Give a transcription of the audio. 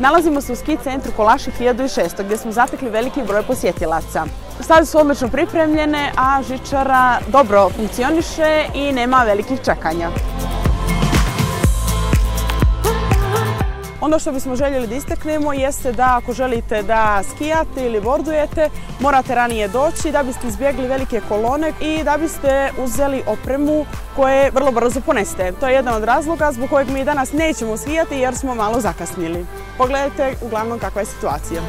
Nalazimo se u ski centru Kolaši 1600 gdje smo zatekli veliki broj posjetilaca. Staze su odlično pripremljene, a žičara dobro funkcioniše i nema velikih čekanja. Ono što bismo željeli da istaknemo jeste da ako želite da skijate ili bordujete, morate ranije doći da biste izbjegli velike kolone i da biste uzeli opremu koje vrlo brzo poneste. To je jedan od razloga zbog kojeg mi danas nećemo skijati jer smo malo zakasnili. Pogledajte uglavnom kakva je situacija.